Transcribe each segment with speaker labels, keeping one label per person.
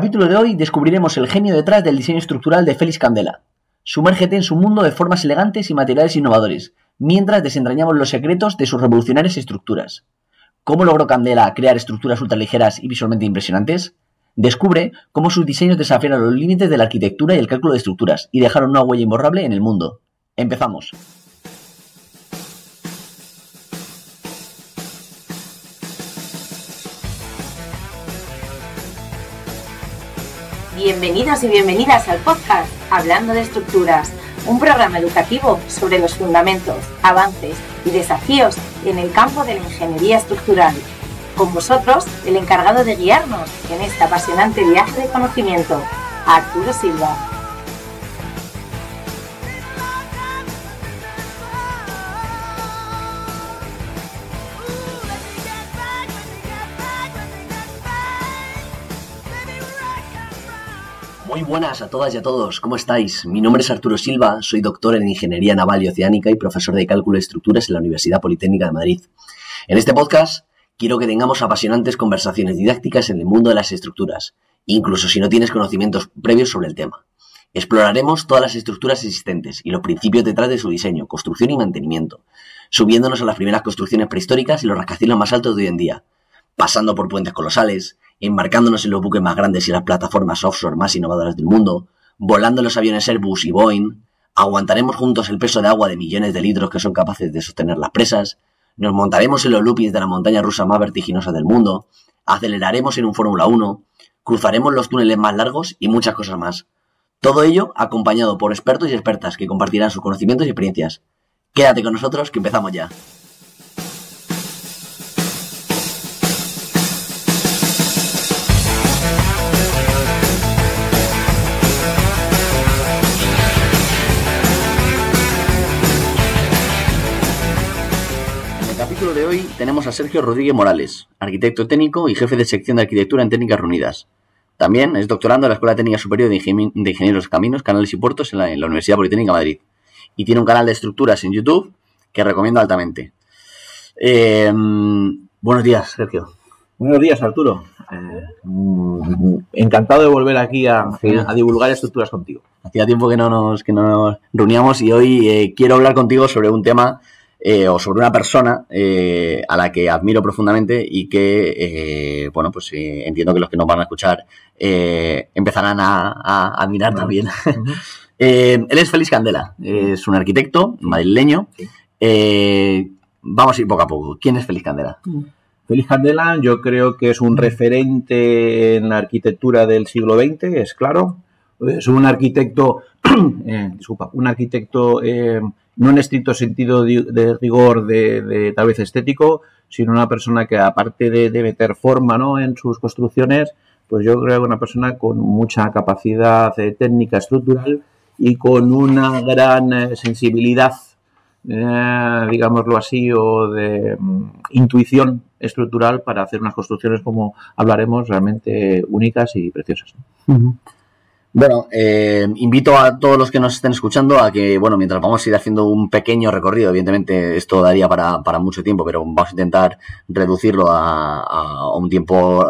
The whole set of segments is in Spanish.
Speaker 1: capítulo de hoy descubriremos el genio detrás del diseño estructural de Félix Candela. Sumérgete en su mundo de formas elegantes y materiales innovadores, mientras desentrañamos los secretos de sus revolucionarias estructuras. ¿Cómo logró Candela crear estructuras ultraligeras y visualmente impresionantes? Descubre cómo sus diseños desafiaron los límites de la arquitectura y el cálculo de estructuras y dejaron una huella imborrable en el mundo. ¡Empezamos!
Speaker 2: Bienvenidos y bienvenidas al podcast Hablando de Estructuras, un programa educativo sobre los fundamentos, avances y desafíos en el campo de la ingeniería estructural. Con vosotros, el encargado de guiarnos en este apasionante viaje de conocimiento, Arturo Silva.
Speaker 1: Muy buenas a todas y a todos, ¿cómo estáis? Mi nombre es Arturo Silva, soy doctor en Ingeniería Naval y Oceánica y profesor de Cálculo de Estructuras en la Universidad Politécnica de Madrid. En este podcast quiero que tengamos apasionantes conversaciones didácticas en el mundo de las estructuras, incluso si no tienes conocimientos previos sobre el tema. Exploraremos todas las estructuras existentes y los principios detrás de su diseño, construcción y mantenimiento, subiéndonos a las primeras construcciones prehistóricas y los rascacielos más altos de hoy en día, pasando por puentes colosales, embarcándonos en los buques más grandes y las plataformas offshore más innovadoras del mundo, volando en los aviones Airbus y Boeing, aguantaremos juntos el peso de agua de millones de litros que son capaces de sostener las presas, nos montaremos en los loopings de la montaña rusa más vertiginosa del mundo, aceleraremos en un Fórmula 1, cruzaremos los túneles más largos y muchas cosas más. Todo ello acompañado por expertos y expertas que compartirán sus conocimientos y experiencias. Quédate con nosotros que empezamos ya. De hoy tenemos a Sergio Rodríguez Morales, arquitecto técnico y jefe de sección de arquitectura en Técnicas Reunidas. También es doctorando en la Escuela Técnica Superior de Ingenieros de Caminos, Canales y Puertos en la Universidad Politécnica de Madrid. Y tiene un canal de estructuras en YouTube que recomiendo altamente. Buenos días, Sergio.
Speaker 3: Buenos días, Arturo. Encantado de volver aquí a divulgar estructuras contigo.
Speaker 1: Hacía tiempo que no nos reuníamos y hoy quiero hablar contigo sobre un tema o sobre una persona a la que admiro profundamente y que, entiendo que los que nos van a escuchar empezarán a admirar también. Él es Félix Candela, es un arquitecto madrileño. Vamos a ir poco a poco. ¿Quién es Félix Candela?
Speaker 3: Félix Candela yo creo que es un referente en la arquitectura del siglo XX, es claro. Es un arquitecto, no en estricto sentido de rigor de tal vez estético, sino una persona que aparte de meter forma, ¿no?, en sus construcciones, pues yo creo que una persona con mucha capacidad técnica estructural y con una gran sensibilidad, digámoslo así, o de intuición estructural para hacer unas construcciones, como hablaremos, realmente únicas y preciosas.
Speaker 1: Bueno, invito a todos los que nos estén escuchando a que, mientras vamos a ir haciendo un pequeño recorrido, evidentemente esto daría para mucho tiempo, pero vamos a intentar reducirlo a un tiempo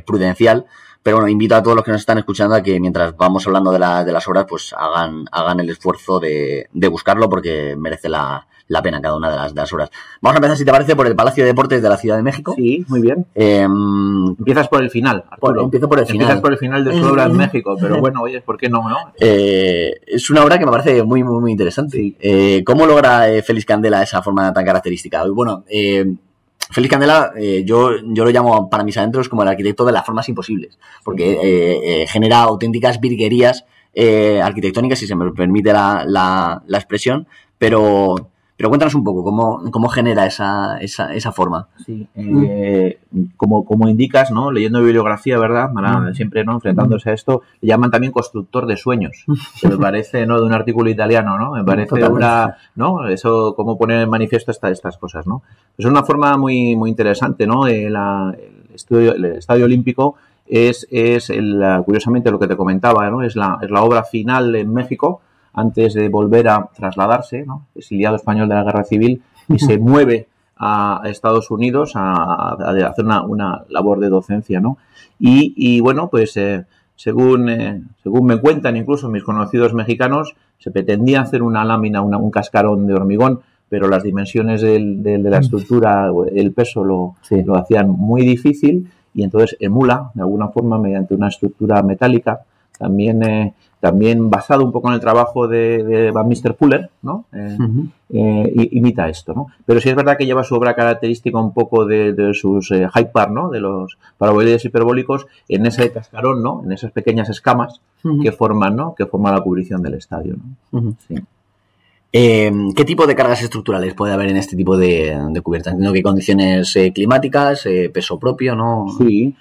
Speaker 1: prudencial. Pero invito a todos los que nos están escuchando a que mientras vamos hablando de las obras, pues hagan el esfuerzo de buscarlo, porque merece la pena cada una de las obras. Vamos a empezar, si te parece, por el Palacio de Deportes de la Ciudad de México.
Speaker 3: Sí, muy bien. Empiezas por el final, Arturo.
Speaker 1: Empiezo por el final.
Speaker 3: Empiezas por el final de su obra en México, pero bueno, oye, ¿por qué no?
Speaker 1: Es una obra que me parece muy, muy, muy interesante. Sí. ¿Cómo logra Félix Candela esa forma tan característica? Bueno, Félix Candela, yo lo llamo para mis adentros como el arquitecto de las formas imposibles, porque genera auténticas virguerías arquitectónicas, si se me permite la expresión, pero cuéntanos un poco cómo genera esa forma.
Speaker 3: Sí, como indicas, ¿no?, leyendo bibliografía, ¿verdad?, siempre, ¿no?, enfrentándose a esto, le llaman también constructor de sueños, que me parece, ¿no?, de un artículo italiano, ¿no?, me parece ¿no?, eso, cómo poner en manifiesto estas cosas, ¿no? Es una forma muy, muy interesante, ¿no? El Estadio Olímpico es curiosamente lo que te comentaba, ¿no?, es la obra final en México, antes de volver a trasladarse, ¿no?, exiliado español de la Guerra Civil, y se mueve a Estados Unidos a hacer una labor de docencia, ¿no? Y bueno, pues según me cuentan incluso mis conocidos mexicanos, se pretendía hacer una lámina, un cascarón de hormigón, pero las dimensiones de la estructura, el peso lo hacían muy difícil, y entonces emula, de alguna forma, mediante una estructura metálica, también basado un poco en el trabajo de Van Mister Fuller, ¿no? Imita esto, ¿no? Pero sí es verdad que lleva su obra característica un poco de sus high par, ¿no? De los paraboloides hiperbólicos en ese cascarón, ¿no? En esas pequeñas escamas que forman, ¿no? Que forman la cubrición del estadio, ¿no? Sí.
Speaker 1: ¿Qué tipo de cargas estructurales puede haber en este tipo de cubiertas? Entiendo que condiciones climáticas, peso propio, ¿no?
Speaker 3: Sí.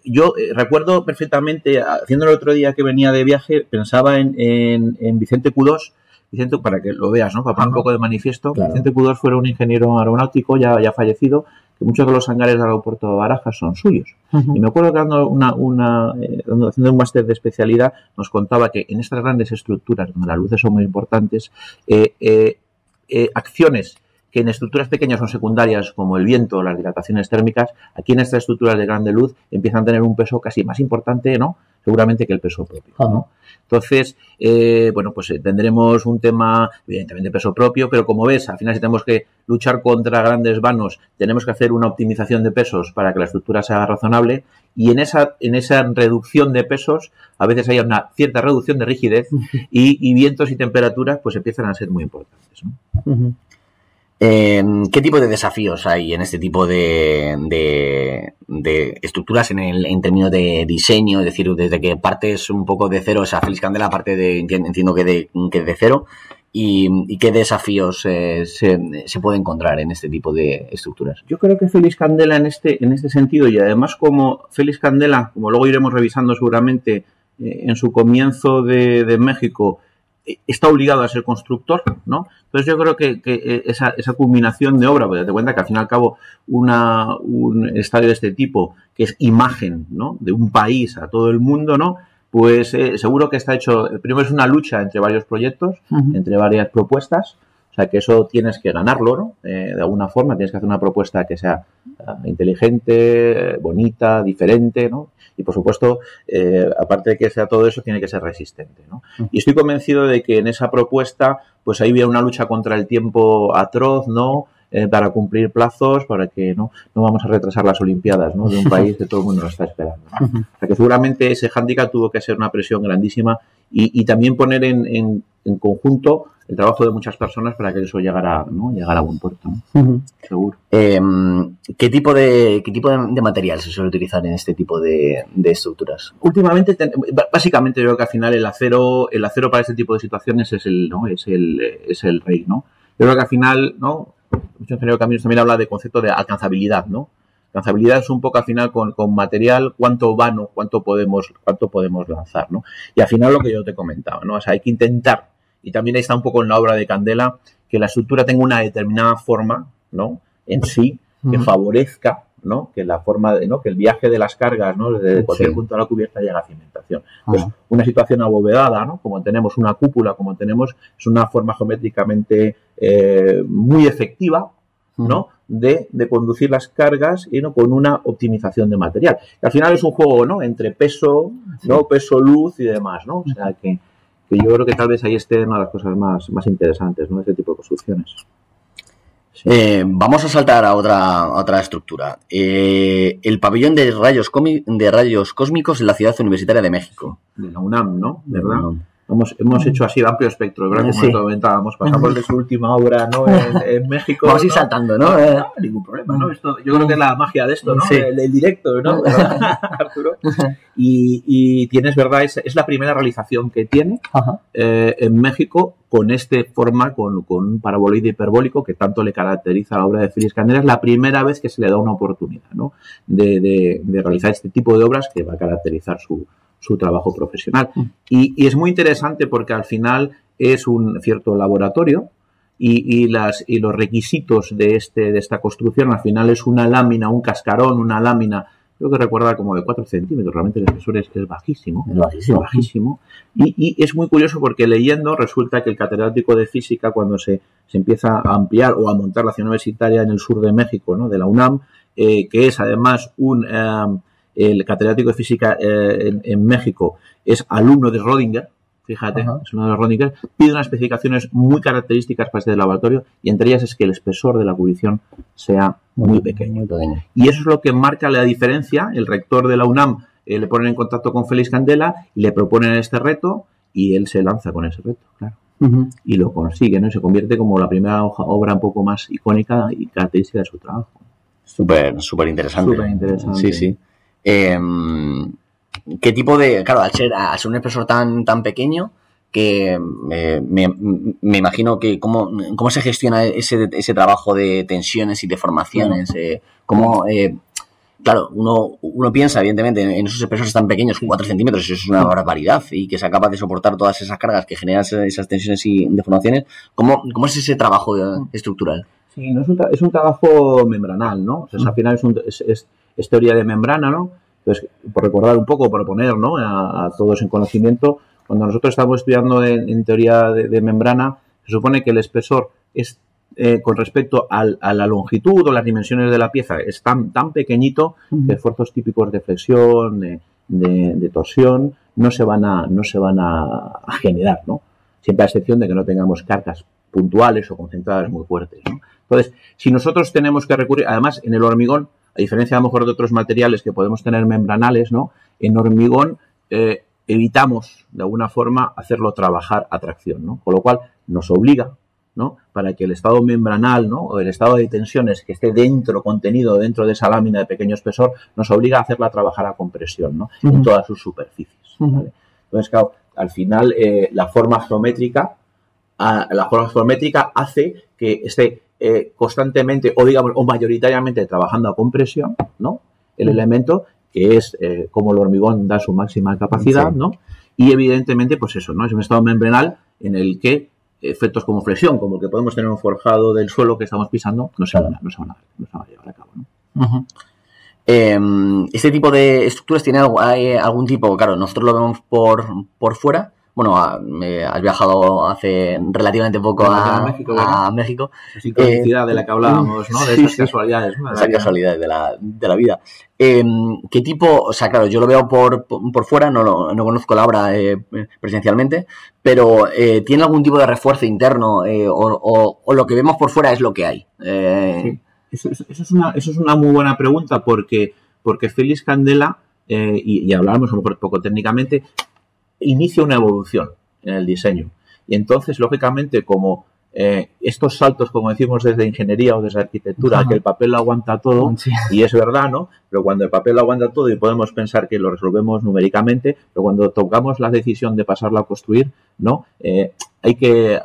Speaker 3: Yo recuerdo perfectamente, haciendo el otro día que venía de viaje, pensaba en Vicente Q2, para que lo veas, ¿no? Para poner un poco de manifiesto. Claro. Vicente Q2 fue un ingeniero aeronáutico ya fallecido, que muchos de los hangares del aeropuerto de Barajas son suyos. Y me acuerdo que haciendo un máster de especialidad, nos contaba que en estas grandes estructuras, donde las luces son muy importantes, acciones que en estructuras pequeñas son secundarias, como el viento o las dilataciones térmicas, aquí en estas estructuras de grande luz empiezan a tener un peso casi más importante, ¿no? Seguramente que el peso propio, ¿no? Entonces, pues tendremos un tema, evidentemente, peso propio, pero como ves, al final si tenemos que luchar contra grandes vanos, tenemos que hacer una optimización de pesos para que la estructura sea razonable, y en esa reducción de pesos, a veces hay una cierta reducción de rigidez, y vientos y temperaturas pues empiezan a ser muy importantes, ¿no?
Speaker 1: ¿Qué tipo de desafíos hay en este tipo de estructuras en términos de diseño? Es decir, desde que partes un poco de cero, esa Félix Candela parte entiendo que de cero, y qué desafíos se puede encontrar en este tipo de estructuras.
Speaker 3: Yo creo que Félix Candela en este sentido, y además como Félix Candela, como luego iremos revisando seguramente en su comienzo de México, está obligado a ser constructor, ¿no? Entonces yo creo que esa culminación de obra, pues te cuenta que al fin y al cabo un estadio de este tipo, que es imagen, ¿no? De un país a todo el mundo, ¿no? Pues seguro que está hecho, primero es una lucha entre varios proyectos, entre varias propuestas, o sea que eso tienes que ganarlo, ¿no? De alguna forma tienes que hacer una propuesta que sea inteligente, bonita, diferente, ¿no? Y por supuesto, aparte de que sea todo eso, tiene que ser resistente, ¿no? Y estoy convencido de que en esa propuesta, pues ahí había una lucha contra el tiempo atroz, ¿no? Para cumplir plazos, para que no vamos a retrasar las Olimpiadas, ¿no? De un país que todo el mundo lo está esperando, ¿no? O sea que seguramente ese hándicap tuvo que ser una presión grandísima y también poner en conjunto el trabajo de muchas personas para que eso llegara a buen puerto, ¿no? Seguro.
Speaker 1: ¿Qué tipo de material se suele utilizar en este tipo de estructuras?
Speaker 3: Últimamente, básicamente yo creo que al final el acero para este tipo de situaciones es el rey, ¿no? Yo creo que al final, ¿no? Mucho ingeniero de caminos también habla de concepto de alcanzabilidad, ¿no? Alcanzabilidad es un poco al final con material, cuánto vano, cuánto podemos lanzar, ¿no? Y al final lo que yo te comentaba, ¿no? O sea, hay que intentar, y también ahí está un poco en la obra de Candela, que la estructura tenga una determinada forma, ¿no? En sí, que favorezca, ¿no? Que la forma de, ¿no? Que el viaje de las cargas, ¿no? Desde cualquier punto de la cubierta llega a cimentación. Pues una situación abovedada, ¿no? Como tenemos una cúpula, es una forma geométricamente muy efectiva, ¿no? De conducir las cargas y no con una optimización de material. Que al final es un juego, ¿no? Entre peso, ¿no? Peso, luz y demás, ¿no? O sea que yo creo que tal vez ahí esté una de las cosas más interesantes, ¿no? De este tipo de construcciones.
Speaker 1: Sí. Vamos a saltar a otra estructura. El pabellón de rayos cósmicos en la Ciudad Universitaria de México.
Speaker 3: De la UNAM, ¿no? ¿Verdad? Hemos hecho así amplio espectro, ¿verdad? Como comentábamos, pasamos de su última obra, ¿no? En México.
Speaker 1: Vamos a ir saltando, ¿no?
Speaker 3: No, ningún problema, ¿no? Yo creo que es la magia de esto, ¿no? Sí. El directo, ¿no? Arturo. Y tienes, ¿verdad? Es la primera realización que tiene en México con un paraboloide hiperbólico que tanto le caracteriza a la obra de Félix Candela. Es la primera vez que se le da una oportunidad, ¿no? De realizar este tipo de obras que va a caracterizar su trabajo profesional. Y es muy interesante porque al final es un cierto laboratorio y los requisitos de esta construcción al final es una lámina, un cascarón, una lámina, creo que recuerda como de 4 centímetros, realmente el espesor es bajísimo. Bajísimo. Y es muy curioso porque leyendo resulta que el catedrático de física, cuando se empieza a ampliar o a montar la ciudad universitaria en el sur de México, ¿no? De la UNAM, que es además el catedrático de física en México es alumno de Schrödinger, fíjate, es uno de los Schrödinger, pide unas especificaciones muy características para este laboratorio y entre ellas es que el espesor de la cubrición sea muy pequeño. Y eso es lo que marca la diferencia. El rector de la UNAM le ponen en contacto con Félix Candela y le proponen este reto y él se lanza con ese reto, claro. Y lo consigue, ¿no? Y se convierte como la primera obra un poco más icónica y característica de su trabajo.
Speaker 1: Súper interesante.
Speaker 3: Súper interesante.
Speaker 1: Sí, sí. ¿Qué tipo de...? Claro, al ser un espesor tan pequeño, que me imagino que cómo se gestiona ese trabajo de tensiones y deformaciones. Claro, uno piensa, evidentemente, en esos espesores tan pequeños, 4 centímetros, eso es una barbaridad, y que sea capaz de soportar todas esas cargas que generan esas tensiones y deformaciones. ¿Cómo es ese trabajo estructural?
Speaker 3: Sí, no es un trabajo membranal, ¿no? O sea, al final es teoría de membrana, ¿no? Entonces, por recordar un poco, por poner, ¿no?, a todos en conocimiento, cuando nosotros estamos estudiando en teoría de membrana, se supone que el espesor es con respecto a la longitud o las dimensiones de la pieza es tan pequeñito que esfuerzos típicos de flexión, de torsión, no se van a generar, ¿no? Siempre a excepción de que no tengamos cargas puntuales o concentradas muy fuertes, ¿no? Entonces, si nosotros tenemos que recurrir, además en el hormigón, a diferencia a lo mejor de otros materiales que podemos tener membranales, ¿no?, en hormigón evitamos de alguna forma hacerlo trabajar a tracción, ¿no? Con lo cual nos obliga, ¿no?, para que el estado membranal, ¿no?, o el estado de tensiones que esté contenido dentro de esa lámina de pequeño espesor, nos obliga a hacerla trabajar a compresión, ¿no?, en todas sus superficies, ¿vale? Entonces, claro, al final la forma geométrica hace que esté constantemente o mayoritariamente trabajando a compresión, ¿no?, el elemento, que es como el hormigón da su máxima capacidad, ¿no? Y evidentemente, pues eso, ¿no?, es un estado membranal en el que efectos como flexión, como el que podemos tener un forjado del suelo que estamos pisando, no se van a llevar a cabo, ¿no?
Speaker 1: Este tipo de estructuras tiene algún tipo, claro, nosotros lo vemos por fuera. Bueno, has viajado hace relativamente poco a México. Esa
Speaker 3: sincronicidad de la que hablábamos, ¿no? De esas casualidades, ¿no?
Speaker 1: Esas casualidades de la vida. ¿Qué tipo? O sea, claro, yo lo veo por fuera, no conozco la obra presencialmente, pero ¿tiene algún tipo de refuerzo interno o lo que vemos por fuera es lo que hay?
Speaker 3: Sí. Eso es una muy buena pregunta porque Félix Candela, y hablábamos a lo mejor poco técnicamente, inicia una evolución en el diseño. Y entonces, lógicamente, como estos saltos, como decimos desde ingeniería o desde arquitectura, que el papel lo aguanta todo, y es verdad, ¿no? Pero cuando el papel lo aguanta todo y podemos pensar que lo resolvemos numéricamente, pero cuando tocamos la decisión de pasarlo a construir, ¿no? Hay que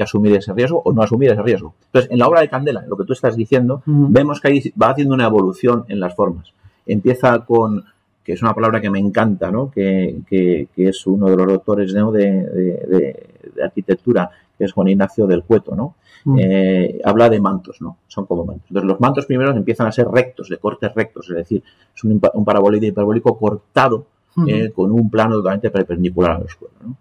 Speaker 3: asumir ese riesgo o no asumir ese riesgo. Entonces, en la obra de Candela, lo que tú estás diciendo, vemos que ahí va haciendo una evolución en las formas. Empieza con, que es una palabra que me encanta, ¿no?, que es uno de los doctores, ¿no?, de arquitectura, que es Juan Ignacio del Cueto, ¿no? Habla de mantos, ¿no? Son como mantos. Entonces, los mantos primeros empiezan a ser rectos, de cortes rectos, es decir, es un paraboloide hiperbólico cortado con un plano totalmente perpendicular al suelo, ¿no?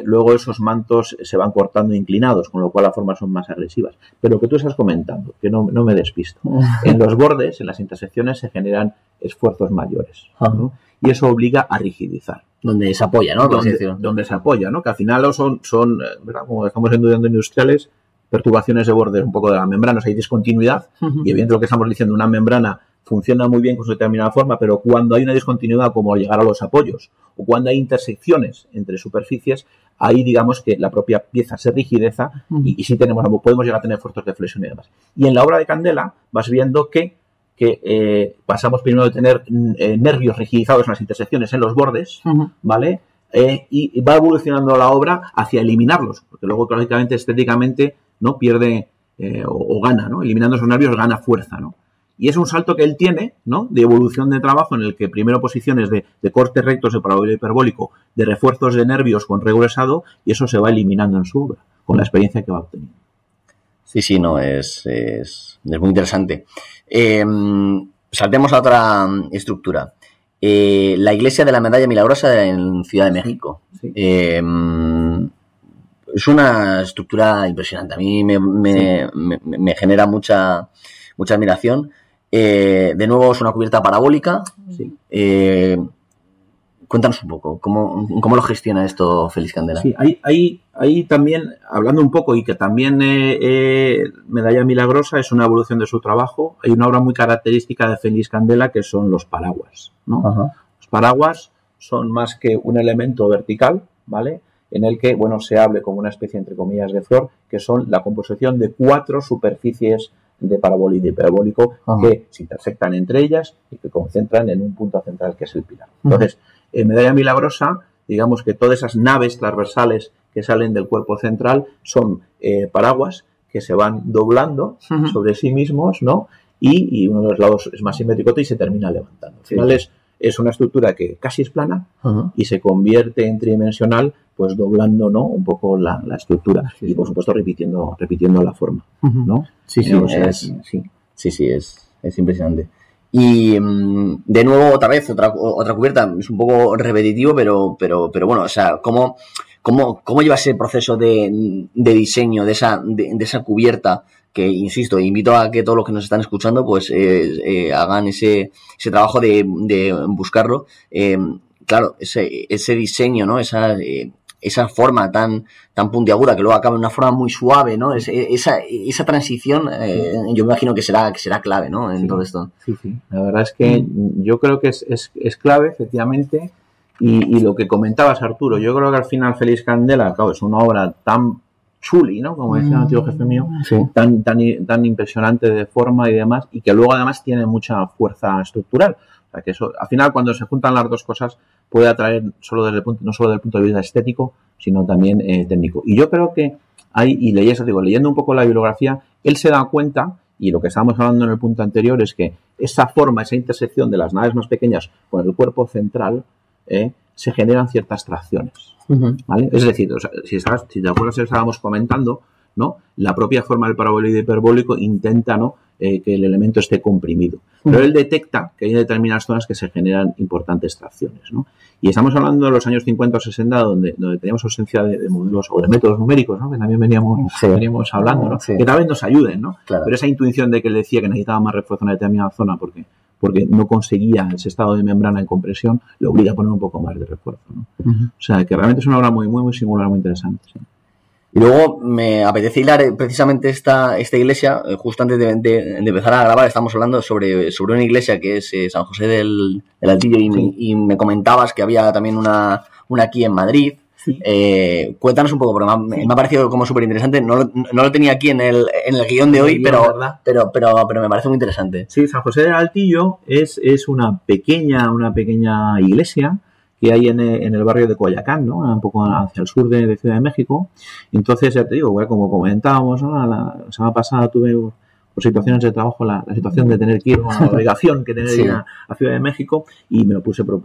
Speaker 3: Luego esos mantos se van cortando inclinados, con lo cual las formas son más agresivas. Pero lo que tú estás comentando, que no me despisto, en los bordes, en las intersecciones, se generan esfuerzos mayores, ¿no? Y eso obliga a rigidizar.
Speaker 1: Donde se apoya, ¿no?
Speaker 3: Donde se apoya, ¿no? Que al final son ¿verdad?, como estamos estudiando industriales, perturbaciones de bordes un poco de la membrana, o sea, hay discontinuidad, y evidentemente lo que estamos diciendo, una membrana funciona muy bien con su determinada forma, pero cuando hay una discontinuidad como al llegar a los apoyos o cuando hay intersecciones entre superficies, ahí digamos que la propia pieza se rigideza y sí podemos llegar a tener esfuerzos de flexión y demás. Y en la obra de Candela vas viendo que pasamos primero de tener nervios rigidizados en las intersecciones en los bordes, ¿vale? Y va evolucionando la obra hacia eliminarlos, porque luego lógicamente estéticamente no pierde o gana, ¿no? Eliminando esos nervios gana fuerza, ¿no? Y es un salto que él tiene, ¿no?, de evolución de trabajo en el que primero posiciones de cortes rectos de parabólico hiperbólico, de refuerzos de nervios con regresado, y eso se va eliminando en su obra, con la experiencia que va obteniendo.
Speaker 1: Sí, no, es muy interesante. Saltemos a otra estructura. La iglesia de la Medalla Milagrosa en Ciudad de México. Sí. Es una estructura impresionante. A mí me genera mucha admiración. De nuevo es una cubierta parabólica.
Speaker 3: Sí.
Speaker 1: Cuéntanos un poco, ¿cómo lo gestiona esto Félix Candela?
Speaker 3: Sí, ahí también, hablando un poco, y que también Medalla Milagrosa es una evolución de su trabajo, hay una obra muy característica de Félix Candela que son los paraguas, ¿no?
Speaker 1: Ajá.
Speaker 3: Los paraguas son más que un elemento vertical, ¿vale?, en el que, bueno, se hable como una especie, entre comillas, de flor, que son la composición de 4 superficies de parabólico y hiperbólico que se intersectan entre ellas y que concentran en un punto central que es el pilar. Entonces, en Medalla Milagrosa, digamos que todas esas naves transversales que salen del cuerpo central son paraguas que se van doblando sobre sí mismos, ¿no? Y uno de los lados es más simétrico y se termina levantando. Al final es una estructura que casi es plana y se convierte en tridimensional, pues doblando, ¿no?, un poco la estructura y, por supuesto, repitiendo la forma, ¿no?
Speaker 1: Sí, es impresionante. Y de nuevo, otra vez, otra cubierta, es un poco repetitivo, pero bueno, o sea, ¿cómo lleva ese proceso de diseño de esa cubierta? Que, insisto, invito a que todos los que nos están escuchando pues hagan ese trabajo de buscarlo. Claro, ese diseño, ¿no? Esa forma tan puntiaguda que luego acaba en una forma muy suave, ¿no? Esa transición, yo me imagino que será clave, ¿no? En todo esto.
Speaker 3: Sí. La verdad es que yo creo que es clave, efectivamente, y lo que comentabas, Arturo, yo creo que al final Félix Candela, claro, es una obra tan chuli, ¿no?, como decía un antiguo jefe mío, tan impresionante de forma y demás, y que luego además tiene mucha fuerza estructural. O sea, que eso, al final, cuando se juntan las dos cosas, puede atraer no solo desde el punto de vista estético, sino también técnico. Y yo creo que leyendo un poco la bibliografía, él se da cuenta, y lo que estábamos hablando en el punto anterior, es que esa forma, esa intersección de las naves más pequeñas con el cuerpo central, se generan ciertas tracciones, ¿vale? Es decir, o sea, si te acuerdas, estábamos comentando, ¿no?, la propia forma del parabólico hiperbólico intenta, ¿no?, que el elemento esté comprimido. Pero él detecta que hay determinadas zonas que se generan importantes tracciones, ¿no? Y estamos hablando de los años 50 o 60, donde teníamos ausencia de modelos o de métodos numéricos, ¿no?, que también veníamos hablando, ¿no? Que tal vez nos ayuden, ¿no? Claro. Pero esa intuición de que él decía que necesitaba más refuerzo en una determinada zona porque no conseguía ese estado de membrana en compresión, le obliga a poner un poco más de refuerzo, ¿no? O sea, que realmente es una obra muy, muy, muy singular, muy interesante, sí.
Speaker 1: Y luego me apetece hilar precisamente esta iglesia, justo antes de empezar a grabar, estamos hablando sobre una iglesia que es San José del Altillo y me comentabas que había también una aquí en Madrid. Sí. Cuéntanos un poco, porque me ha parecido como súper interesante. No lo tenía aquí en el guión de hoy, pero me parece muy interesante.
Speaker 3: Sí, San José del Altillo es una pequeña iglesia que hay en el barrio de Coyoacán, ¿no?, un poco hacia el sur de Ciudad de México. Entonces, ya te digo, como comentábamos, ¿no?, la semana pasada tuve por situaciones de trabajo la situación de tener que ir, una obligación que tener que ir a Ciudad de México, y me propuse, por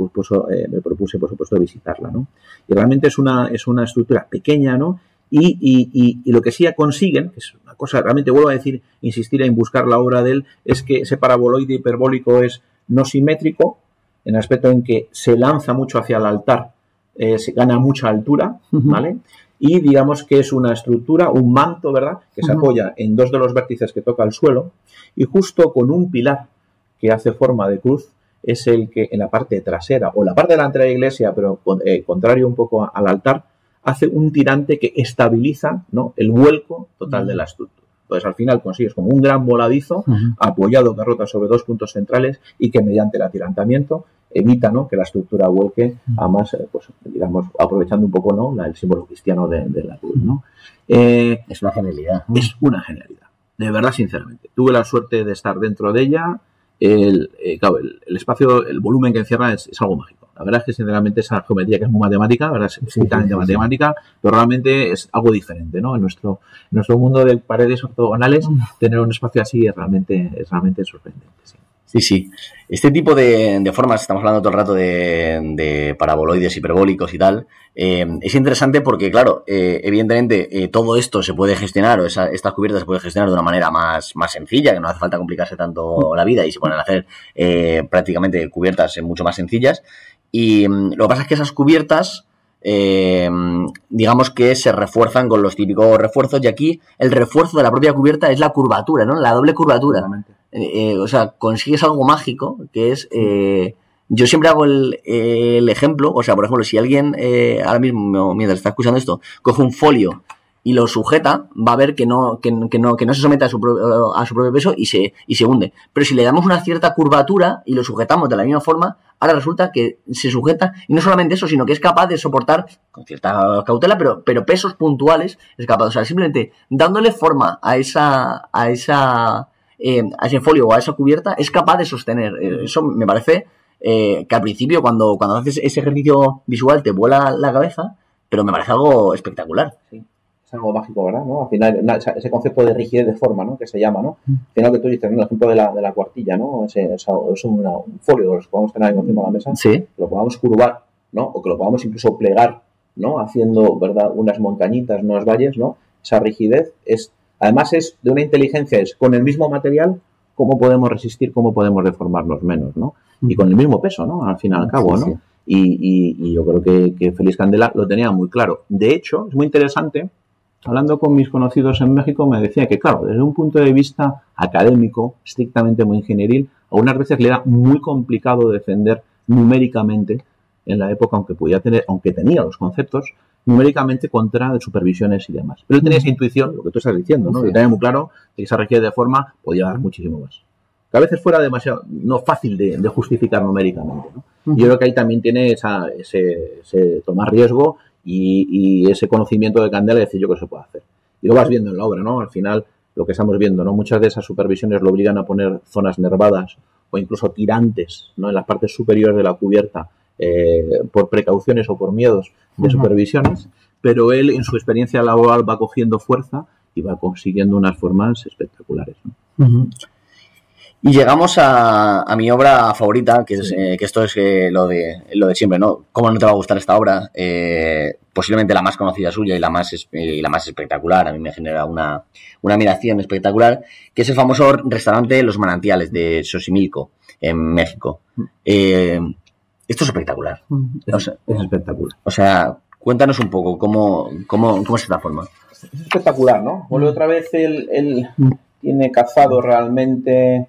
Speaker 3: supuesto, visitarla, ¿no? Y realmente es una estructura pequeña, ¿no? Y lo que sí consiguen, que es una cosa, realmente vuelvo a decir, insistir en buscar la obra de él, es que ese paraboloide hiperbólico es no simétrico, en el aspecto en que se lanza mucho hacia el altar, se gana mucha altura, ¿vale? Y digamos que es una estructura, un manto, ¿verdad?, que se apoya en 2 de los vértices que toca el suelo, y justo con un pilar que hace forma de cruz es el que en la parte trasera, o la parte delantera de la iglesia, pero contrario un poco al altar, hace un tirante que estabiliza, ¿no?, el vuelco total de la estructura. Entonces, al final consigues como un gran voladizo apoyado que rota sobre 2 puntos centrales y que mediante el atirantamiento evita, ¿no?, que la estructura vuelque, además, pues, digamos, aprovechando un poco, ¿no?, el símbolo cristiano de la cruz, ¿no?
Speaker 1: Es una genialidad.
Speaker 3: Es una genialidad, de verdad, sinceramente. Tuve la suerte de estar dentro de ella. El espacio, el volumen que encierra es algo mágico. La verdad es que, sinceramente, esa geometría que es muy matemática, la verdad es estrictamente matemática, pero realmente es algo diferente, ¿no? En nuestro mundo de paredes ortogonales, tener un espacio así es realmente sorprendente, sí.
Speaker 1: Sí. Este tipo de formas, estamos hablando todo el rato de paraboloides hiperbólicos y tal, es interesante porque, claro, evidentemente todo esto se puede gestionar, o estas cubiertas se pueden gestionar de una manera más sencilla, que no hace falta complicarse tanto la vida y se pueden hacer prácticamente cubiertas mucho más sencillas. Y lo que pasa es que esas cubiertas, digamos que se refuerzan con los típicos refuerzos, y aquí el refuerzo de la propia cubierta es la curvatura, ¿no? La doble curvatura. o sea, consigues algo mágico, que es... yo siempre hago el ejemplo, o sea, por ejemplo, si alguien ahora mismo, mientras está escuchando esto, coge un folio y lo sujeta, va a ver que no se somete a su propio peso y se hunde. Pero si le damos una cierta curvatura y lo sujetamos de la misma forma, ahora resulta que se sujeta, y no solamente eso, sino que es capaz de soportar, con cierta cautela, pero pesos puntuales es capaz. O sea, simplemente dándole forma a ese folio o a esa cubierta, es capaz de sostener. Eso me parece que al principio, cuando haces ese ejercicio visual, te vuela la cabeza, pero me parece algo espectacular.
Speaker 3: Sí. Es algo mágico, ¿verdad? ¿No? Al final, ese concepto de rigidez de forma, ¿no? Que se llama, ¿no? Al final, que tú dices, ¿no? El ejemplo de la cuartilla, ¿no? Es un folio que podemos tener ahí encima de la mesa,
Speaker 1: sí,
Speaker 3: que lo podamos curvar, ¿no? O que lo podamos incluso plegar, ¿no? Haciendo, ¿verdad? Unas montañitas, unos valles, ¿no? Esa rigidez además es de una inteligencia, es con el mismo material, cómo podemos resistir, cómo podemos deformarnos menos, ¿no? Y con el mismo peso, ¿no? Al fin y al cabo, ¿no? Sí. Y yo creo que Félix Candela lo tenía muy claro. De hecho, es muy interesante. Hablando con mis conocidos en México, me decía que, claro, desde un punto de vista académico, estrictamente muy ingenieril, algunas veces le era muy complicado defender numéricamente en la época, aunque tenía los conceptos, numéricamente contra de supervisiones y demás. Pero él tenía esa intuición, lo que tú estás diciendo, ¿no? Sí. Lo tenía muy claro de que esa rigidez de forma podía dar muchísimo más. Que a veces fuera demasiado, no fácil de justificar numéricamente, ¿no? Uh-huh. Yo creo que ahí también tiene ese tomar riesgo y ese conocimiento de Candela y decir yo que se puede hacer. Y lo vas viendo en la obra, ¿no? Al final, lo que estamos viendo, ¿no? Muchas de esas supervisiones lo obligan a poner zonas nervadas o incluso tirantes, ¿no? En las partes superiores de la cubierta por precauciones o por miedos de supervisiones, pero él en su experiencia laboral va cogiendo fuerza y va consiguiendo unas formas espectaculares, ¿no?
Speaker 1: Uh-huh. Y llegamos a mi obra favorita, que es que esto es lo de siempre, ¿no? ¿Cómo no te va a gustar esta obra? Posiblemente la más conocida suya y la más espectacular. A mí me genera una admiración espectacular, que es el famoso restaurante Los Manantiales de Xochimilco, en México. Esto es espectacular.
Speaker 3: Es espectacular.
Speaker 1: O sea, cuéntanos un poco cómo es esta forma.
Speaker 3: Es espectacular, ¿no? Vuelve otra vez él tiene cazado realmente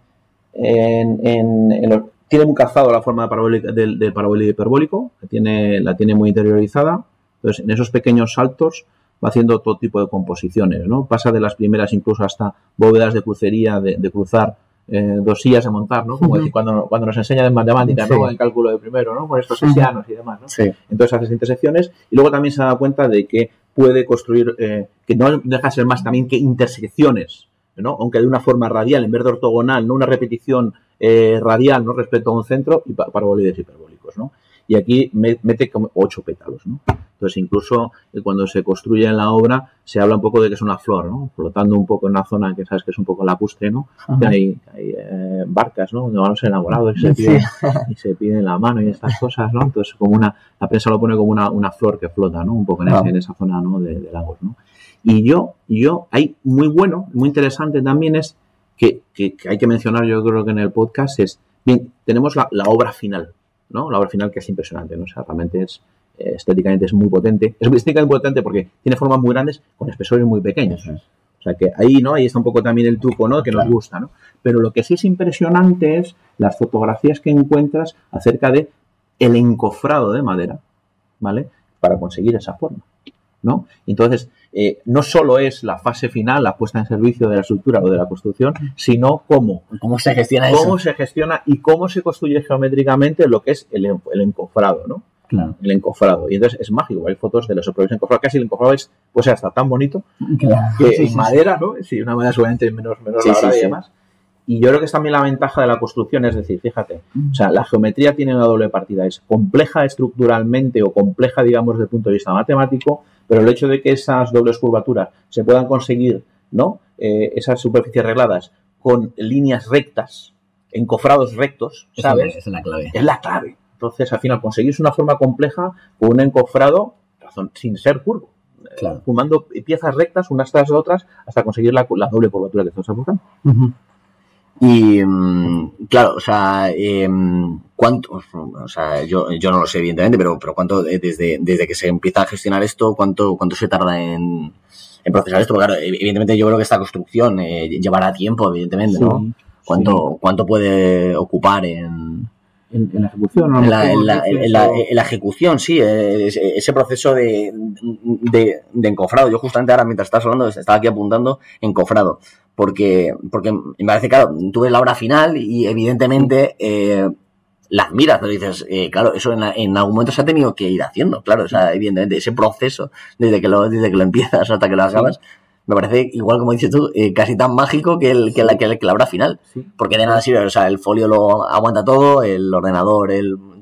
Speaker 3: tiene muy cazado la forma del parabólico hiperbólico, la tiene muy interiorizada. Entonces, en esos pequeños saltos va haciendo todo tipo de composiciones, ¿no? Pasa de las primeras incluso hasta bóvedas de crucería, de cruzar dos sillas de montar, ¿no? Como decir, cuando nos enseñan en matemáticas, ¿no? En cálculo de primero, ¿no? Con estos hesianos y demás, ¿no? Sí. Entonces haces intersecciones y luego también se da cuenta de que puede construir, que no deja de ser más también que intersecciones, ¿no? Aunque de una forma radial en vez de ortogonal, no una repetición radial, ¿no? Respecto a un centro y parabólides hiperbólicos, ¿no? Y aquí mete como 8 pétalos, ¿no? Entonces, incluso cuando se construye en la obra, se habla un poco de que es una flor, ¿no? Flotando un poco en una zona que sabes que es un poco lacustre, ¿no? Que hay barcas, ¿no? Donde van los enamorados y se piden la mano y estas cosas, ¿no? Entonces, la prensa lo pone como una flor que flota, ¿no? Un poco en esa zona, ¿no? De lagos, ¿no? Y hay muy bueno, muy interesante también es que hay que mencionar, yo creo que en el podcast bien, tenemos la obra final, ¿no? La obra final que es impresionante, ¿no? O sea, realmente estéticamente es muy potente. Es estéticamente potente porque tiene formas muy grandes con espesores muy pequeños. O sea, que ahí, ¿no? Ahí está un poco también el truco, ¿no? Que nos gusta, ¿no? Pero lo que sí es impresionante es las fotografías que encuentras acerca de el encofrado de madera, ¿vale? Para conseguir esa forma, ¿no? Entonces, no solo es la fase final, la puesta en servicio de la estructura o de la construcción, sino cómo
Speaker 1: se gestiona eso.
Speaker 3: Cómo se gestiona y cómo se construye geométricamente lo que es el encofrado, ¿no? Claro. El encofrado. Y entonces es mágico. Hay fotos de los propios encofrados. Casi el encofrado puede ser hasta tan bonito que madera, ¿no? Sí, una madera seguramente menos labrada y demás. Y yo creo que es también la ventaja de la construcción, es decir, fíjate, o sea, la geometría tiene una doble partida, es compleja estructuralmente o compleja, digamos, desde el punto de vista matemático, pero el hecho de que esas dobles curvaturas se puedan conseguir, ¿no? Esas superficies regladas con líneas rectas, encofrados rectos, ¿sabes?
Speaker 1: Esa es la clave.
Speaker 3: Es la clave. Entonces, al final, conseguís una forma compleja con un encofrado sin ser curvo. Claro. Fumando piezas rectas unas tras otras hasta conseguir la doble curvatura que estamos buscando.
Speaker 1: Uh-huh. Y claro, o sea, ¿cuánto? O sea, yo no lo sé evidentemente, pero cuánto desde que se empieza a gestionar esto, cuánto se tarda en procesar esto. Porque claro, evidentemente yo creo que esta construcción llevará tiempo, evidentemente, ¿no? ¿Cuánto puede ocupar en
Speaker 3: la ejecución?
Speaker 1: En la ejecución, sí, ese proceso de encofrado. Yo justamente ahora, mientras estás hablando, estaba aquí apuntando encofrado, porque me parece, claro, tú ves la obra final y evidentemente la admiras, pero dices, claro, eso en algún momento se ha tenido que ir haciendo, claro, o sea, evidentemente ese proceso desde que lo empiezas hasta que lo acabas. Me parece, igual como dices tú, casi tan mágico que la obra final. Sí. Porque de nada sirve, o sea, el folio lo aguanta todo, el ordenador,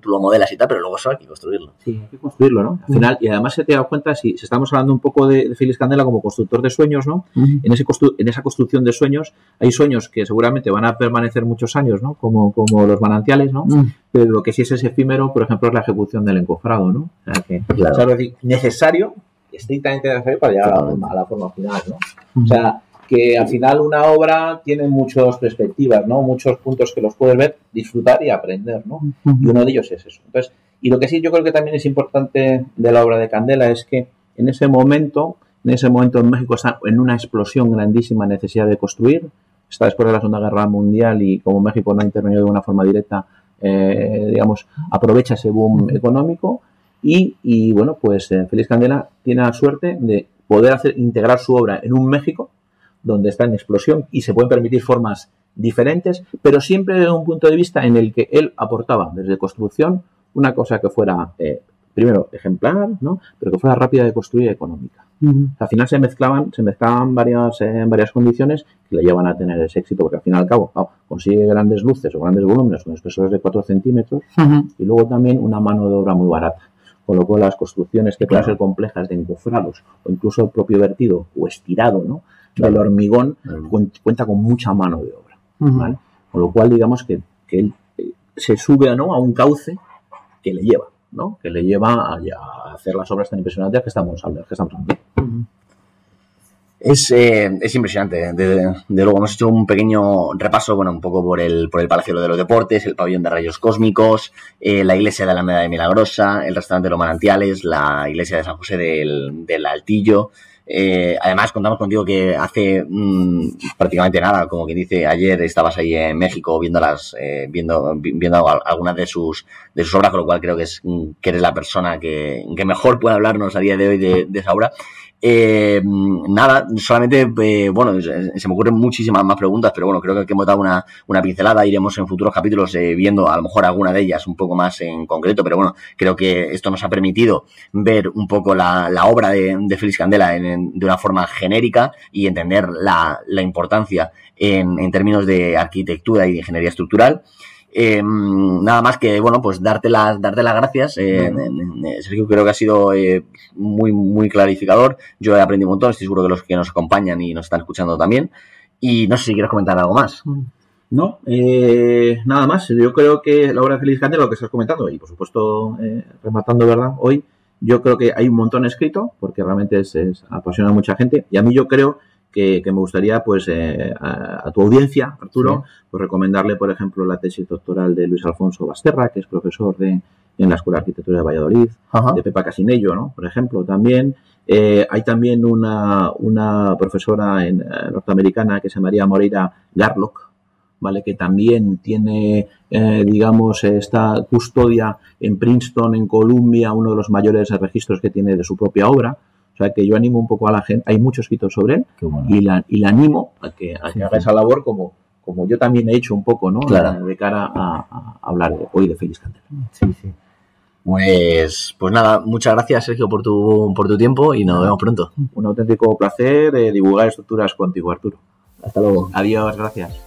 Speaker 1: tú lo modelas y tal, pero luego eso hay que construirlo.
Speaker 3: Sí, hay que construirlo, ¿no? Al final, y además se te da cuenta, si estamos hablando un poco de Félix Candela como constructor de sueños, ¿no? En esa construcción de sueños, hay sueños que seguramente van a permanecer muchos años, ¿no? Como los manantiales, ¿no? Pero lo que sí es efímero, por ejemplo, es la ejecución del encofrado, ¿no? O sea, que, claro. O sea, es decir, necesario, estrictamente necesario para llegar a la forma final, ¿no? O sea, que al final una obra tiene muchas perspectivas, ¿no? Muchos puntos que los puedes ver, disfrutar y aprender, ¿no? Y uno de ellos es eso. Entonces, y lo que sí yo creo que también es importante de la obra de Candela es que en ese momento en México está en una explosión grandísima necesidad de construir. Está después de la Segunda Guerra Mundial y como México no ha intervenido de una forma directa, digamos, aprovecha ese boom económico. Y bueno, pues Félix Candela tiene la suerte de poder integrar su obra en un México donde está en explosión y se pueden permitir formas diferentes, pero siempre desde un punto de vista en el que él aportaba desde construcción una cosa que fuera, primero, ejemplar, ¿no? Pero que fuera rápida de construir y económica. Al final se mezclaban varias condiciones que le llevan a tener ese éxito, porque al fin y al cabo consigue grandes luces o grandes volúmenes con espesores de 4 centímetros y luego también una mano de obra muy barata. Con lo cual las construcciones que puedan ser complejas de encofrados o incluso el propio vertido o estirado, ¿no? Del hormigón cuenta con mucha mano de obra, ¿vale? Con lo cual digamos que él se sube, ¿no? A un cauce que le lleva, ¿no? Que le lleva a hacer las obras tan impresionantes que estamos hablando.
Speaker 1: Es impresionante. De luego hemos hecho un pequeño repaso, bueno, un poco por el Palacio de los Deportes, el Pabellón de Rayos Cósmicos, la iglesia de la Alameda de Milagrosa, el restaurante de los Manantiales, la iglesia de San José del Altillo. Además, contamos contigo que hace prácticamente nada, como quien dice, ayer estabas ahí en México viendo algunas de sus obras, con lo cual creo que eres la persona que mejor puede hablarnos a día de hoy de esa obra. Nada, solamente, bueno, se me ocurren muchísimas más preguntas, pero bueno, creo que hemos dado una pincelada. Iremos en futuros capítulos viendo a lo mejor alguna de ellas un poco más en concreto, pero bueno, creo que esto nos ha permitido ver un poco la obra de Félix Candela de una forma genérica y entender la importancia en términos de arquitectura y de ingeniería estructural. Nada más que, bueno, pues darte las gracias, Sergio. Creo que ha sido muy, muy clarificador. Yo he aprendido un montón, estoy seguro que los que nos acompañan y nos están escuchando también. Y no sé si quieres comentar algo más.
Speaker 3: No, nada más. Yo creo que la obra de Félix Candela, lo que estás comentando, y por supuesto rematando, ¿verdad? Hoy yo creo que hay un montón escrito, porque realmente apasiona a mucha gente, y a mí yo creo que me gustaría, pues, a tu audiencia, Arturo, pues recomendarle, por ejemplo, la tesis doctoral de Luis Alfonso Basterra, que es profesor en la Escuela de Arquitectura de Valladolid, de Pepa Casinello, ¿no? Por ejemplo, también. Hay también una profesora norteamericana que se llamaría Moreira Garlock, ¿vale? Que también tiene, digamos, esta custodia en Princeton, en Columbia, uno de los mayores registros que tiene de su propia obra. O sea, que yo animo un poco a la gente, hay mucho escrito sobre él, bueno. y la animo a que haga esa labor como yo también he hecho un poco, ¿no? Claro. De cara a hablar hoy de Félix Candela.
Speaker 1: Sí. Pues nada, muchas gracias, Sergio, por tu tiempo y nos vemos pronto.
Speaker 3: Un auténtico placer divulgar estructuras contigo, Arturo.
Speaker 1: Hasta luego.
Speaker 3: Adiós, gracias.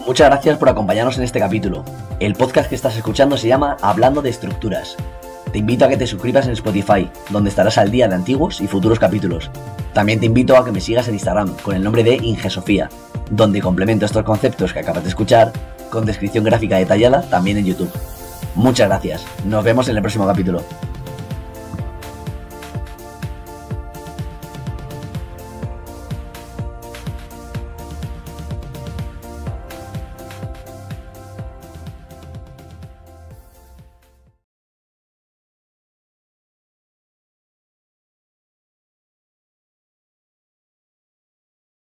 Speaker 1: Muchas gracias por acompañarnos en este capítulo. El podcast que estás escuchando se llama Hablando de Estructuras. Te invito a que te suscribas en Spotify, donde estarás al día de antiguos y futuros capítulos. También te invito a que me sigas en Instagram con el nombre de Ingesofía, donde complemento estos conceptos que acabas de escuchar con descripción gráfica detallada también en YouTube. Muchas gracias. Nos vemos en el próximo capítulo.